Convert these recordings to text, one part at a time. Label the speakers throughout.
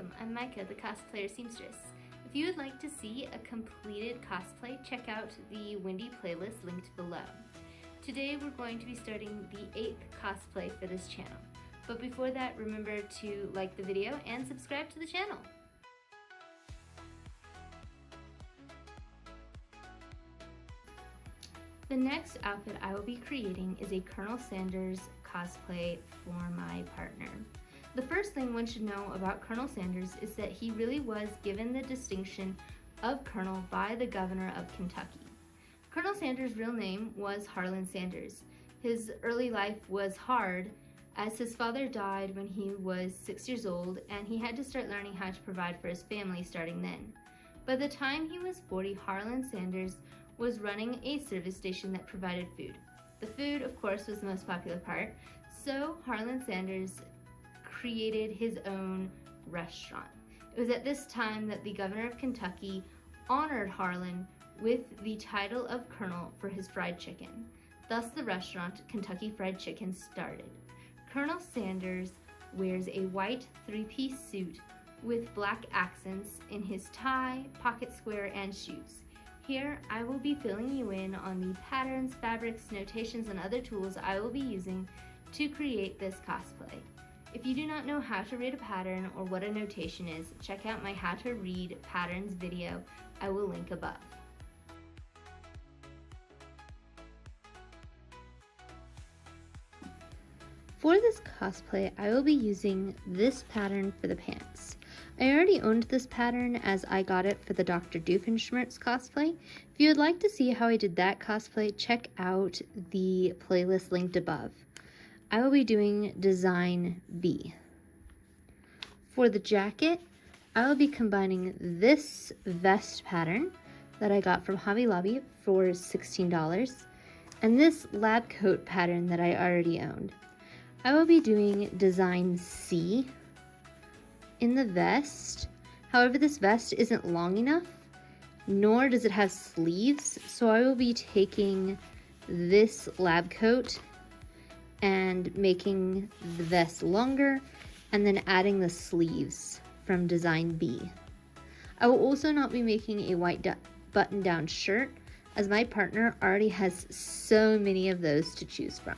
Speaker 1: Welcome, I'm Micah, the cosplayer seamstress. If you would like to see a completed cosplay, check out the Wendy playlist linked below. Today we're going to be starting the 8th cosplay for this channel. But before that, remember to like the video and subscribe to the channel. The next outfit I will be creating is a Colonel Sanders cosplay for my partner. The first thing one should know about Colonel Sanders is that he really was given the distinction of Colonel by the governor of Kentucky. Colonel Sanders' real name was Harland Sanders. His early life was hard as his father died when he was 6 years old and he had to start learning how to provide for his family starting then. By the time he was 40, Harland Sanders was running a service station that provided food. The food, of course, was the most popular part, so Harland Sanders created his own restaurant. It was at this time that the governor of Kentucky honored Harlan with the title of Colonel for his fried chicken. Thus the restaurant, Kentucky Fried Chicken, started. Colonel Sanders wears a white three-piece suit with black accents in his tie, pocket square, and shoes. Here, I will be filling you in on the patterns, fabrics, notations, and other tools I will be using to create this cosplay. If you do not know how to read a pattern or what a notation is, check out my How to Read Patterns video I will link above. For this cosplay, I will be using this pattern for the pants. I already owned this pattern as I got it for the Dr. Doofenshmirtz cosplay. If you would like to see how I did that cosplay, check out the playlist linked above. I will be doing design B. For the jacket, I will be combining this vest pattern that I got from Hobby Lobby for $16 and this lab coat pattern that I already owned. I will be doing design C in the vest. However, this vest isn't long enough, nor does it have sleeves, so I will be taking this lab coat and making the vest longer and then adding the sleeves from design B. I will also not be making a white button-down shirt as my partner already has so many of those to choose from.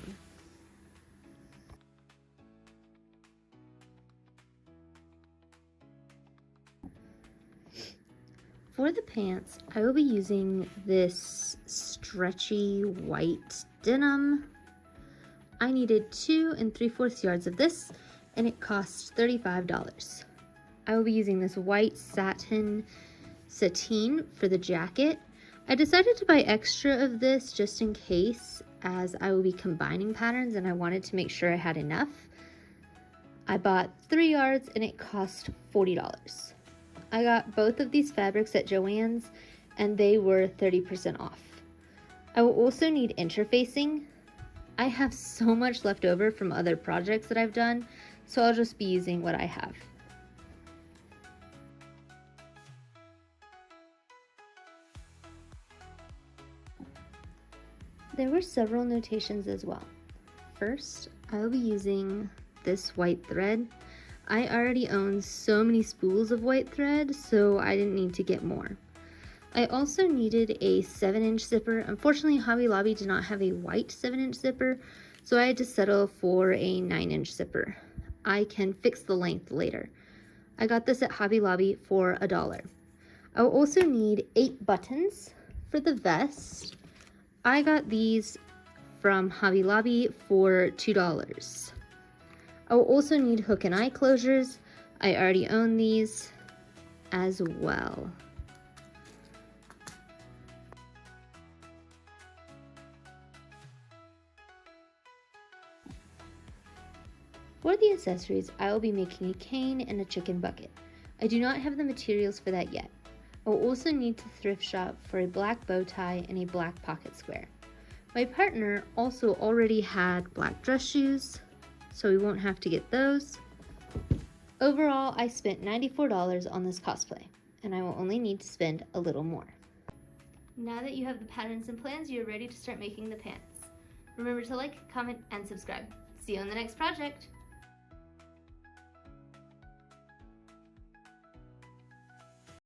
Speaker 1: For the pants, I will be using this stretchy white denim. I needed 2 3/4 yards of this, and it cost $35. I will be using this white sateen for the jacket. I decided to buy extra of this just in case, as I will be combining patterns and I wanted to make sure I had enough. I bought 3 yards and it cost $40. I got both of these fabrics at Joann's and they were 30% off. I will also need interfacing. I have so much left over from other projects that I've done, so I'll just be using what I have. There were several notations as well. First, I will be using this white thread. I already own so many spools of white thread, so I didn't need to get more. I also needed a 7-inch zipper. Unfortunately, Hobby Lobby did not have a white 7-inch zipper, so I had to settle for a 9-inch zipper. I can fix the length later. I got this at Hobby Lobby for $1. I will also need 8 buttons for the vest. I got these from Hobby Lobby for $2. I will also need hook and eye closures. I already own these as well. For the accessories, I will be making a cane and a chicken bucket. I do not have the materials for that yet. I will also need to thrift shop for a black bow tie and a black pocket square. My partner also already had black dress shoes, so we won't have to get those. Overall, I spent $94 on this cosplay, and I will only need to spend a little more. Now that you have the patterns and plans, you're ready to start making the pants. Remember to like, comment, and subscribe. See you on the next project!